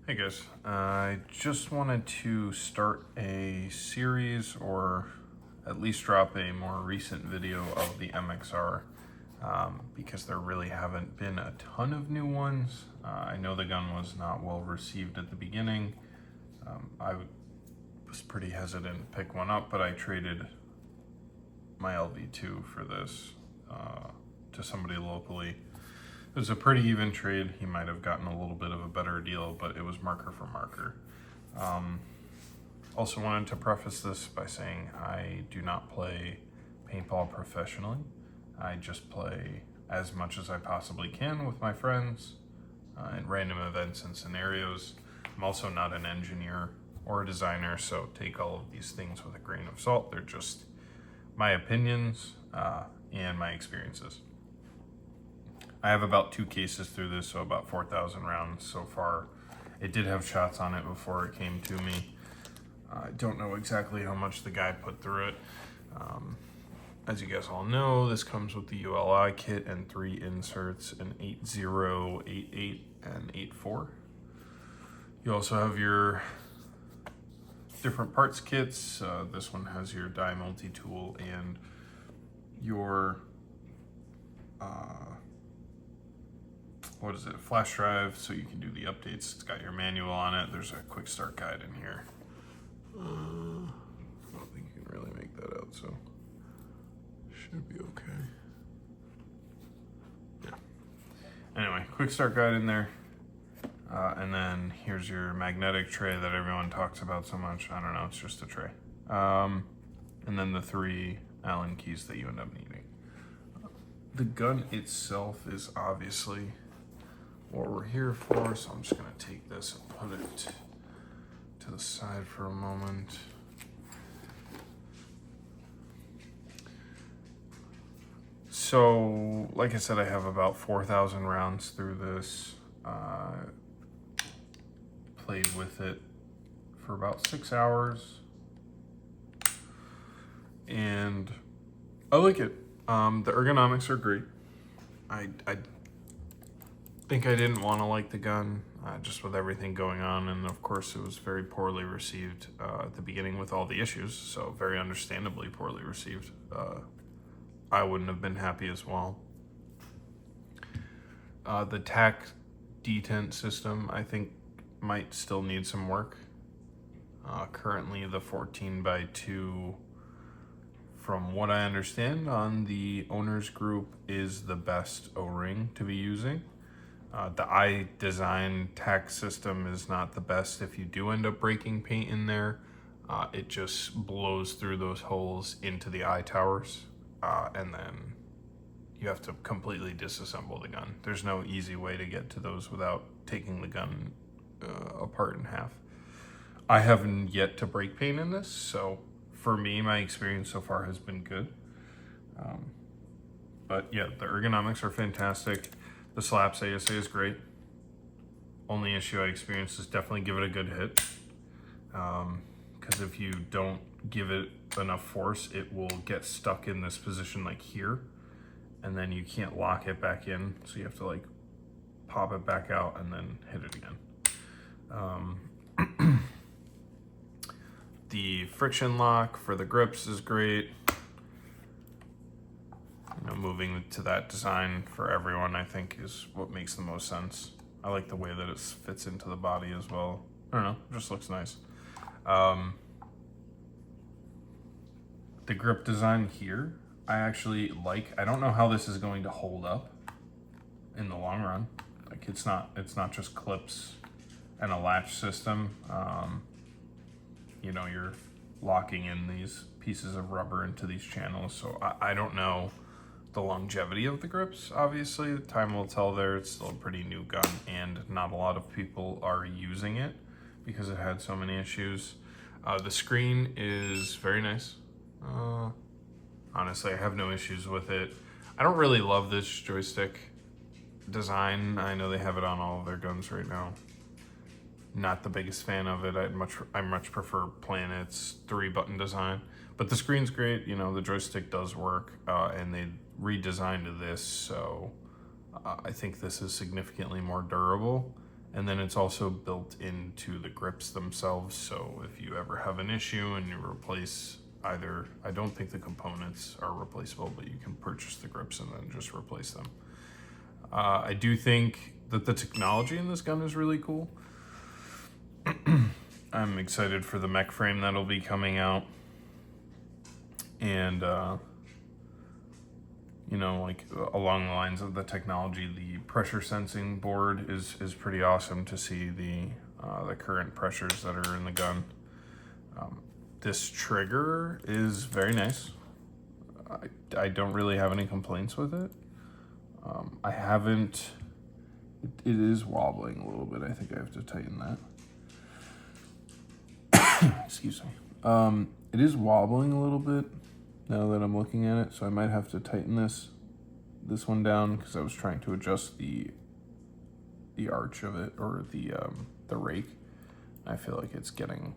Hey guys, I just wanted to start a series or at least drop a more recent video of the MXR because there really haven't been a ton of new ones. I know the gun was not well received at the beginning. I was pretty hesitant to pick one up, but I traded my LV2 for this to somebody locally. It was a pretty even trade. He might have gotten a little bit of a better deal, but it was marker for marker. Also wanted to preface this by saying I do not play paintball professionally. I just play as much as I possibly can with my friends in random events and scenarios. I'm also not an engineer or a designer, so take all of these things with a grain of salt. They're just my opinions and my experiences. I have about 2 cases through this, so about 4,000 rounds so far. It did have shots on it before it came to me. I don't know exactly how much the guy put through it. As you guys all know, this comes with the ULI kit and 3 inserts, an 8.0, 8.8, and 8.4. You also have your different parts kits. This one has your Dye multi-tool and your flash drive, so you can do the updates. It's got your manual on it. There's a quick start guide in here. I don't think you can really make that out, so should be okay. Yeah. Anyway, quick start guide in there. And then here's your magnetic tray that everyone talks about so much. I don't know, it's just a tray. And then the 3 Allen keys that you end up needing. The gun itself is obviously what we're here for, so I'm just gonna take this and put it to the side for a moment. So, like I said, I have about 4,000 rounds through this. Played with it for about 6 hours, and I like it. The ergonomics are great. I think I didn't want to like the gun just with everything going on, and of course it was very poorly received at the beginning with all the issues, so very understandably poorly received. I wouldn't have been happy as well. The tack detent system I think might still need some work. Currently the 14x2, from what I understand on the owner's group, is the best O-ring to be using. The eye design tack system is not the best. If you do end up breaking paint in there, it just blows through those holes into the eye towers, and then you have to completely disassemble the gun. There's no easy way to get to those without taking the gun apart in half. I haven't yet to break paint in this, so for me, my experience so far has been good. But yeah, the ergonomics are fantastic. The slaps ASA is great. Only issue I experienced is definitely give it a good hit. Because if you don't give it enough force, it will get stuck in this position like here, and then you can't lock it back in. So you have to like pop it back out and then hit it again. The friction lock for the grips is great. You know, moving to that design for everyone, I think, is what makes the most sense. I like the way that it fits into the body as well. I don't know, it just looks nice. The grip design here, I actually like. I don't know how this is going to hold up in the long run. Like it's not just clips and a latch system. You know, you're locking in these pieces of rubber into these channels, so I don't know the longevity of the grips. Obviously, time will tell there. It's still a pretty new gun, and not a lot of people are using it because it had so many issues. The screen is very nice. Honestly, I have no issues with it. I don't really love this joystick design. I know they have it on all of their guns right now. Not the biggest fan of it. I much prefer Planet's 3-button design, but the screen's great. You know, the joystick does work, and they redesigned this, so I think this is significantly more durable And then it's also built into the grips themselves. So if you ever have an issue and you replace either, I don't think the components are replaceable, but you can purchase the grips and then just replace them. I do think that the technology in this gun is really cool. I'm excited for the mech frame that'll be coming out. And, you know, like along the lines of the technology, the pressure sensing board is pretty awesome to see the current pressures that are in the gun. This trigger is very nice. I don't really have any complaints with it. I haven't, it is wobbling a little bit. I think I have to tighten that. Excuse me. It is wobbling a little bit now that I'm looking at it, so I might have to tighten this one down because I was trying to adjust the arch of it, or the rake. I feel like it's getting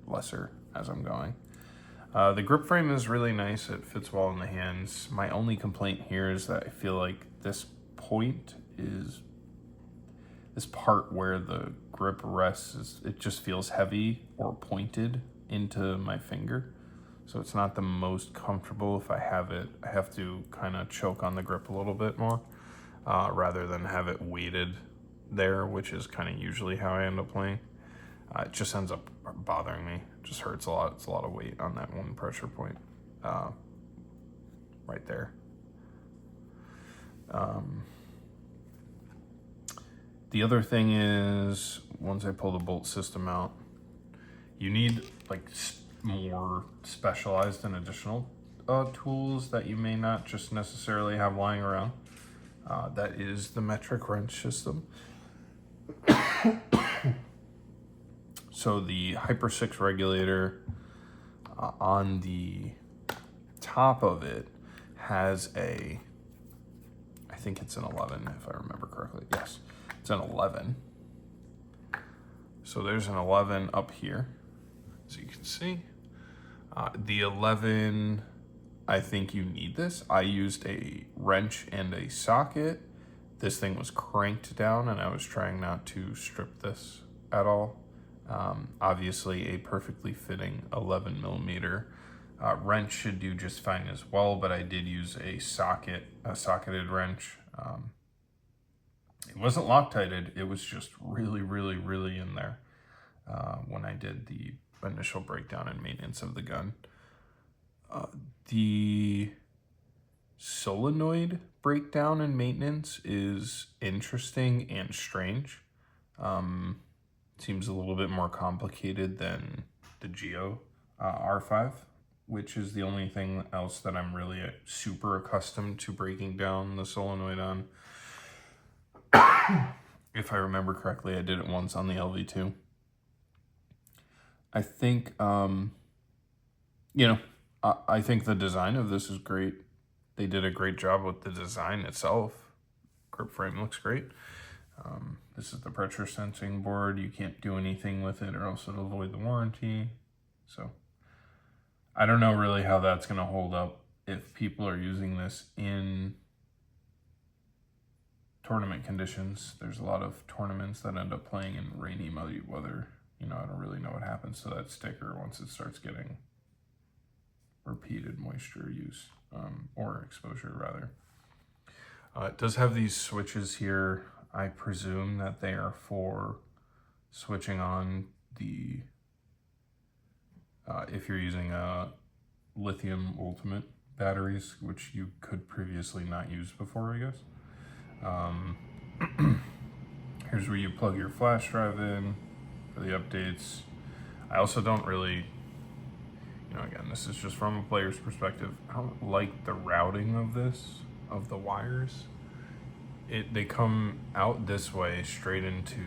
lesser as I'm going. The grip frame is really nice. It fits well in the hands. My only complaint here is that I feel like this point is, this part where the grip rests, it just feels heavy or pointed into my finger. So it's not the most comfortable. If I have it, I have to kind of choke on the grip a little bit more rather than have it weighted there, which is kind of usually how I end up playing. It just ends up bothering me. It just hurts a lot. It's a lot of weight on that one pressure point right there. The other thing is, once I pull the bolt system out, you need like more specialized and additional tools that you may not just necessarily have lying around. That is the metric wrench system. So the Hyper 6 regulator on the top of it has I think it's an 11 if I remember correctly. Yes, it's an 11. So there's an 11 up here, as you can see. The 11, I think you need this. I used a wrench and a socket. This thing was cranked down and I was trying not to strip this at all. Obviously a perfectly fitting 11 millimeter wrench should do just fine as well, but I did use a socketed wrench. It wasn't Loctited, it was just really in there when I did the initial breakdown and maintenance of the gun. The solenoid breakdown and maintenance is interesting and strange. Seems a little bit more complicated than the Geo R5, which is the only thing else that I'm really super accustomed to breaking down the solenoid on. If I remember correctly, I did it once on the LV2. I think, you know, I think the design of this is great. They did a great job with the design itself. Grip frame looks great. This is the pressure sensing board. You can't do anything with it or else it'll void the warranty. So I don't know really how that's going to hold up if people are using this in tournament conditions. There's a lot of tournaments that end up playing in rainy, muddy weather. You know, I don't really know what happens to that sticker once it starts getting repeated moisture use, or exposure rather. It does have these switches here. I presume that they are for switching on the, if you're using lithium ultimate batteries, which you could previously not use before, I guess. Here's where you plug your flash drive in for the updates. I also don't really, you know, again, this is just from a player's perspective. I don't like the routing of this, of the wires. They come out this way straight into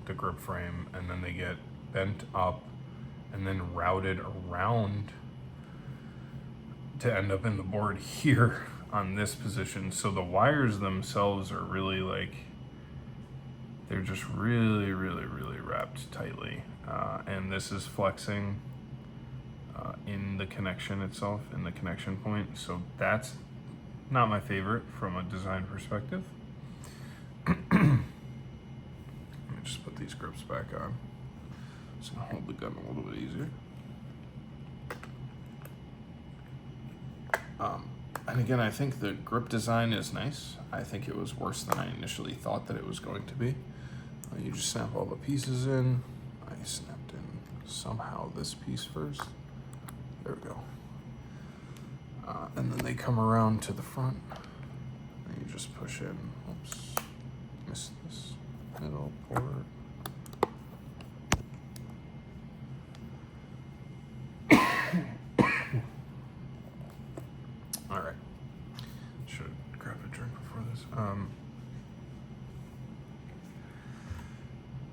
the grip frame and then they get bent up and then routed around to end up in the board here on this position. So the wires themselves are really like, they're just really wrapped tightly. And this is flexing in the connection itself, in the connection point. So that's not my favorite from a design perspective. Let me me just put these grips back on. Just gonna hold the gun a little bit easier. And again, I think the grip design is nice. I think it was worse than I initially thought that it was going to be. You just snap all the pieces in. I snapped in somehow this piece first. There we go. And then they come around to the front. And you just push in. Oops, missed this middle port. All right. Should grab a drink before this.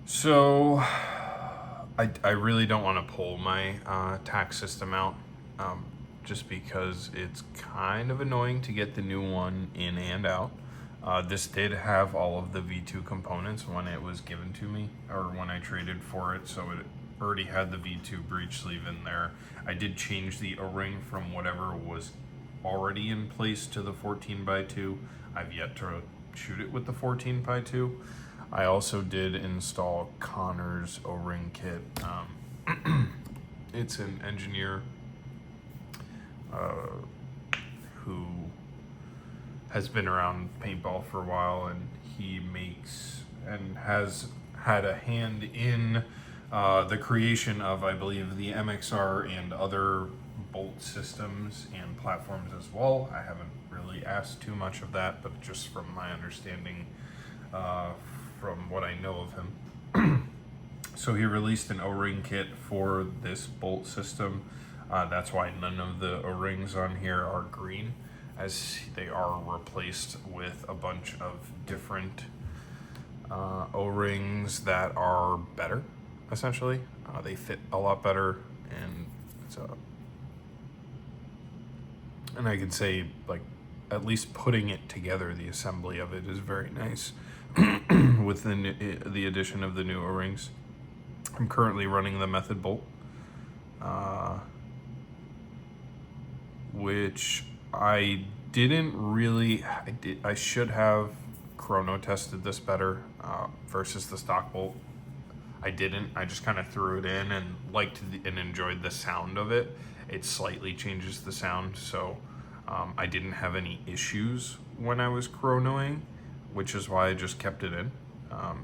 So I really don't want to pull my tack system out, just because it's kind of annoying to get the new one in and out. This did have all of the V2 components when it was given to me, or when I traded for it, so it already had the V2 breech sleeve in there. I did change the O-ring from whatever was already in place to the 14x2. I've yet to shoot it with the 14x2. I also did install Connor's O-ring kit. It's an engineer who has been around paintball for a while, and he makes and has had a hand in the creation of, I believe, the MXR and other bolt systems and platforms as well. I haven't really asked too much of that, but just from my understanding, from what I know of him. So he released an O-ring kit for this bolt system. That's why none of the O-rings on here are green, as they are replaced with a bunch of different O-rings that are better, essentially. They fit a lot better, and it's and I can say, like, at least putting it together, the assembly of it is very nice with the addition of the new O-rings. I'm currently running the method bolt, which I didn't really, I should have chrono tested this better versus the stock bolt. I didn't. I just kind of threw it in and liked and enjoyed the sound of it. It slightly changes the sound, so I didn't have any issues when I was chronoing, which is why I just kept it in.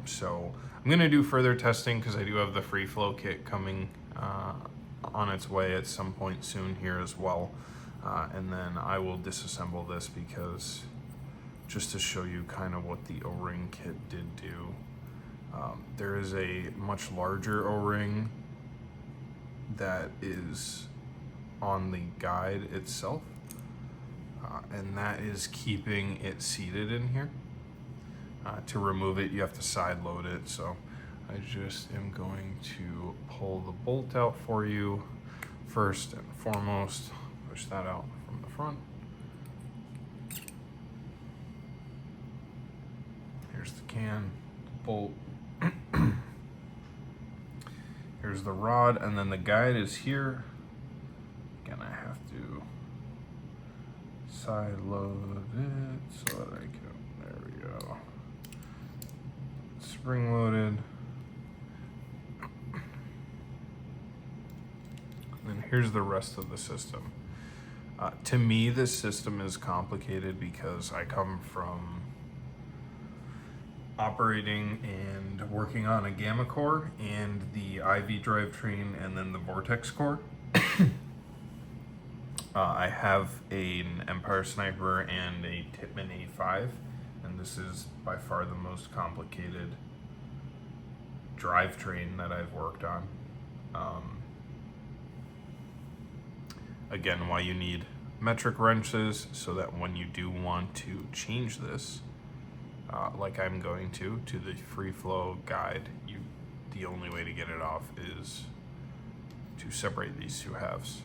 So I'm gonna do further testing because I do have the free flow kit coming on its way at some point soon here as well. And then I will disassemble this, because just to show you kind of what the O-ring kit did do. There is a much larger O-ring that is on the guide itself, and that is keeping it seated in here. To remove it, you have to side load it, so I just am going to pull the bolt out for you first and foremost. Push that out from the front. Here's the can, the bolt. Here's the rod, and then the guide is here. Again, I have to side load it so that I can, there we go. Spring loaded. And then here's the rest of the system. To me, this system is complicated because I come from operating and working on a Gamma core and the IV drivetrain and then the Vortex core. I have an Empire Sniper and a Tippmann A5, and this is by far the most complicated drivetrain that I've worked on. Again, why you need metric wrenches, so that when you do want to change this, like I'm going to the free flow guide, the only way to get it off is to separate these two halves.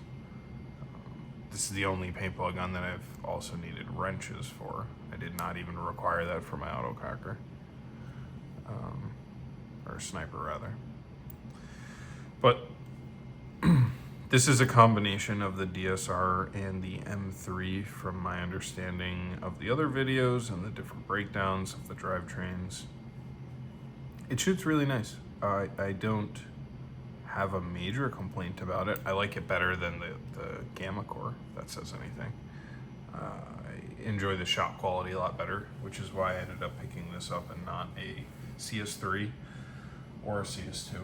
This is the only paintball gun that I've also needed wrenches for. I did not even require that for my autocracker, or sniper rather. But this is a combination of the DSR and the M3 from my understanding of the other videos and the different breakdowns of the drivetrains. it shoots really nice. I don't have a major complaint about it. I like it better than the Gamma Core, if that says anything. I enjoy the shot quality a lot better, which is why I ended up picking this up and not a CS3 or a CS2,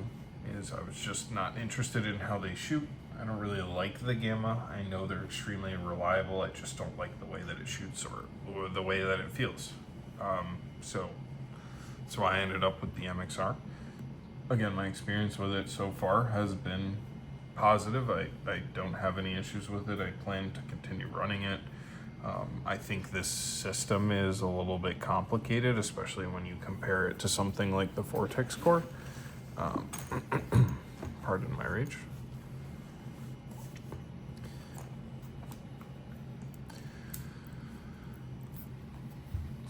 is I was just not interested in how they shoot. I don't really like the Gamma. I know they're extremely reliable. I just don't like the way that it shoots or the way that it feels. So that's why I ended up with the MXR. Again, my experience with it so far has been positive. I don't have any issues with it. I plan to continue running it. I think this system is a little bit complicated, especially when you compare it to something like the Vortex Core. Pardon my rage.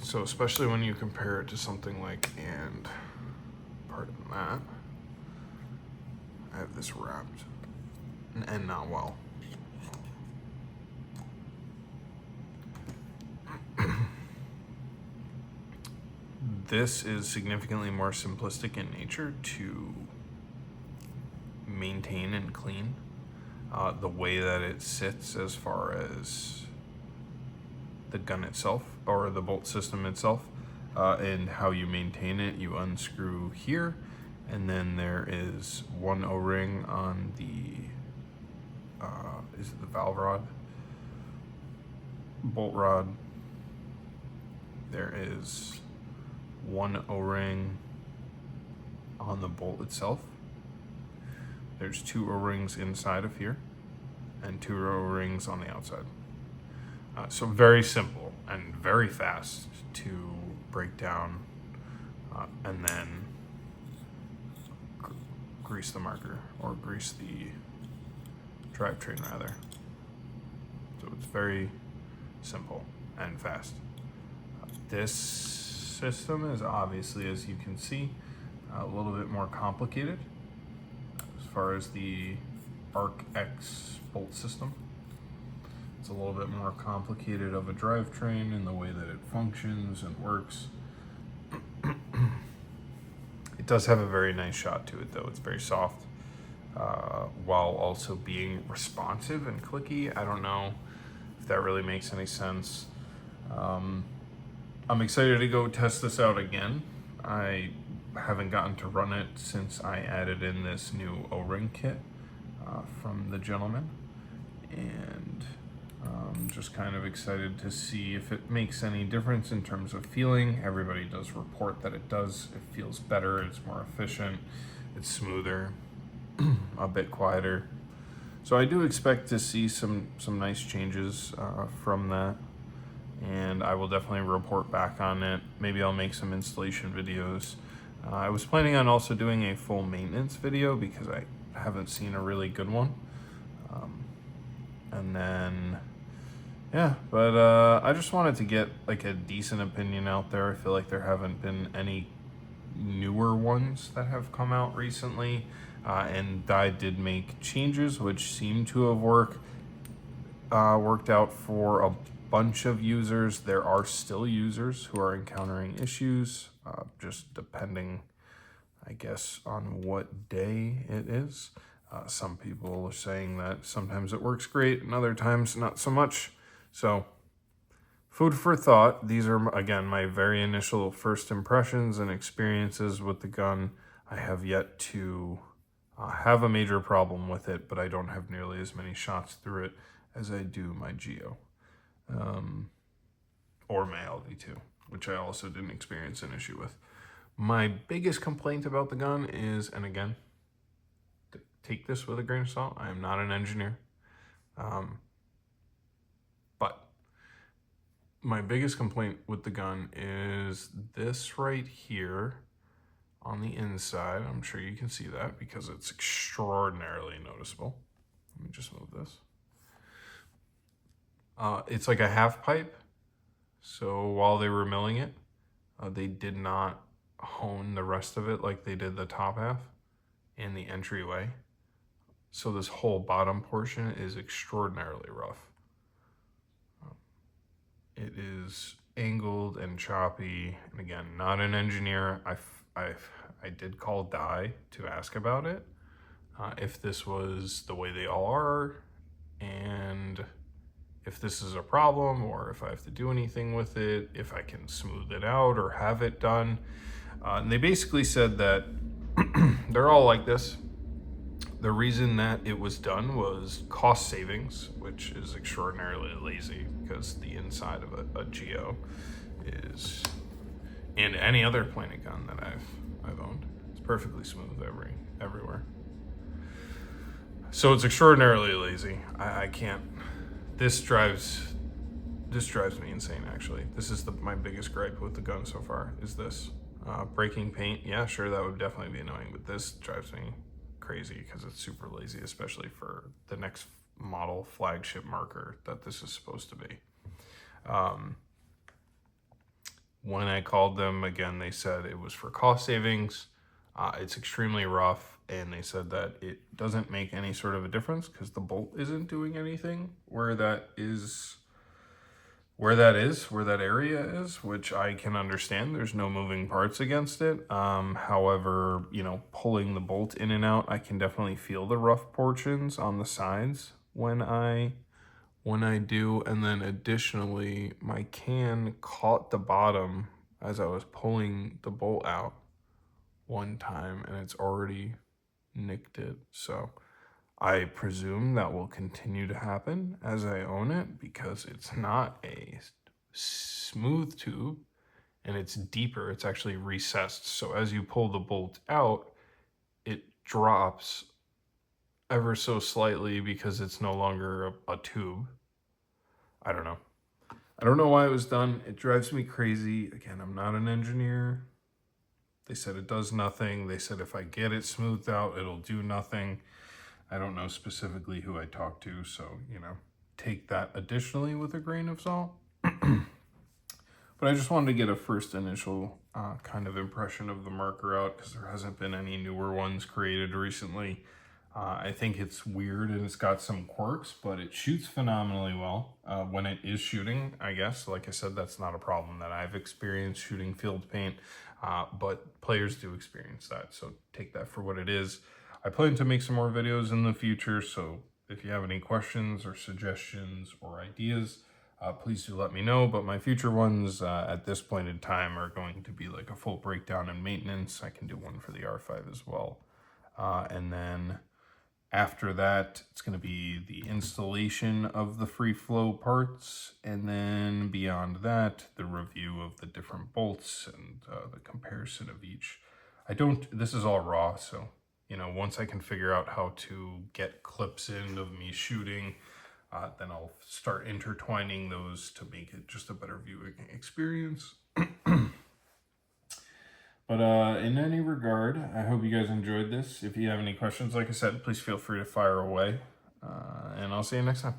So especially when you compare it to something like, and pardon that, I have this wrapped and not well. This is significantly more simplistic in nature to maintain and clean. The way that it sits as far as the gun itself or the bolt system itself, and how you maintain it. You unscrew here, and then there is one O-ring on the is it the valve rod, bolt rod. There is one O-ring on the bolt itself. There's two O-rings inside of here and two O-rings on the outside. So very simple and very fast to break down, and then grease the marker, or grease the drivetrain rather. So it's very simple and fast. This system is obviously, as you can see, a little bit more complicated as far as the ARC-X bolt system. It's a little bit more complicated of a drivetrain in the way that it functions and works. It does have a very nice shot to it though. It's very soft, while also being responsive and clicky. I don't know if that really makes any sense. I'm excited to go test this out again. I haven't gotten to run it since I added in this new O-ring kit from the gentleman, and I'm just kind of excited to see if it makes any difference in terms of feeling. Everybody does report that it does. It feels better, it's more efficient, it's smoother, a bit quieter. So I do expect to see some nice changes from that, and I will definitely report back on it. Maybe I'll make some installation videos. I was planning on also doing a full maintenance video because I haven't seen a really good one. And then, yeah, but I just wanted to get like a decent opinion out there. I feel like there haven't been any newer ones that have come out recently. And Dye did make changes which seem to have worked out for a bunch of users. There are still users who are encountering issues, just depending, I guess, on what day it is. Some people are saying that sometimes it works great and other times not so much. So food for thought. These are, again, my very initial first impressions and experiences with the gun. I have yet to have a major problem with it, but I don't have nearly as many shots through it as I do my Geo. Or my LD2, which I also didn't experience an issue with. My biggest complaint about the gun is, and again, take this with a grain of salt, I am not an engineer, but my biggest complaint with the gun is this right here on the inside. I'm sure you can see that because it's extraordinarily noticeable. Let me just move this. It's like a half pipe. So while they were milling it, they did not hone the rest of it like they did the top half in the entryway. So this whole bottom portion is extraordinarily rough. It is angled and choppy. And again, not an engineer. I I did call Dye to ask about it, if this was the way they all are, and if this is a problem, or if I have to do anything with it, if I can smooth it out or have it done. And they basically said that they're all like this. The reason that it was done was cost savings, which is extraordinarily lazy because the inside of a Geo is, and any other planet gun that I've owned, it's perfectly smooth everywhere. So it's extraordinarily lazy. I can't. This drives me insane. Actually, this is my biggest gripe with the gun so far. Is this breaking paint? Yeah, sure, that would definitely be annoying, but this drives me crazy because it's super lazy, especially for the next model flagship marker that this is supposed to be. When I called them again, they said it was for cost savings. It's extremely rough, and they said that it doesn't make any sort of a difference because the bolt isn't doing anything where that area is, which I can understand. There's no moving parts against it. However, you know, pulling the bolt in and out, I can definitely feel the rough portions on the sides when I do. And then additionally, my can caught the bottom as I was pulling the bolt out one time, and it's already nicked it. So I presume that will continue to happen as I own it because it's not a smooth tube and it's deeper. It's actually recessed. So as you pull the bolt out, it drops ever so slightly because it's no longer a tube. I don't know. I don't know why it was done. It drives me crazy. Again, I'm not an engineer. They said it does nothing. They said if I get it smoothed out, it'll do nothing. I don't know specifically who I talked to, so, you know, take that additionally with a grain of salt. But I just wanted to get a first initial kind of impression of the marker out because there hasn't been any newer ones created recently. I think it's weird and it's got some quirks, but it shoots phenomenally well when it is shooting, I guess. Like I said, that's not a problem that I've experienced shooting field paint, but players do experience that, so take that for what it is. I plan to make some more videos in the future, so if you have any questions or suggestions or ideas, please do let me know. But my future ones at this point in time are going to be like a full breakdown and maintenance. I can do one for the R5 as well. And then after that, it's going to be the installation of the free flow parts. And then beyond that, the review of the different bolts and the comparison of each. This is all raw, so, you know, once I can figure out how to get clips in of me shooting, then I'll start intertwining those to make it just a better viewing experience. But in any regard, I hope you guys enjoyed this. If you have any questions, like I said, please feel free to fire away. And I'll see you next time.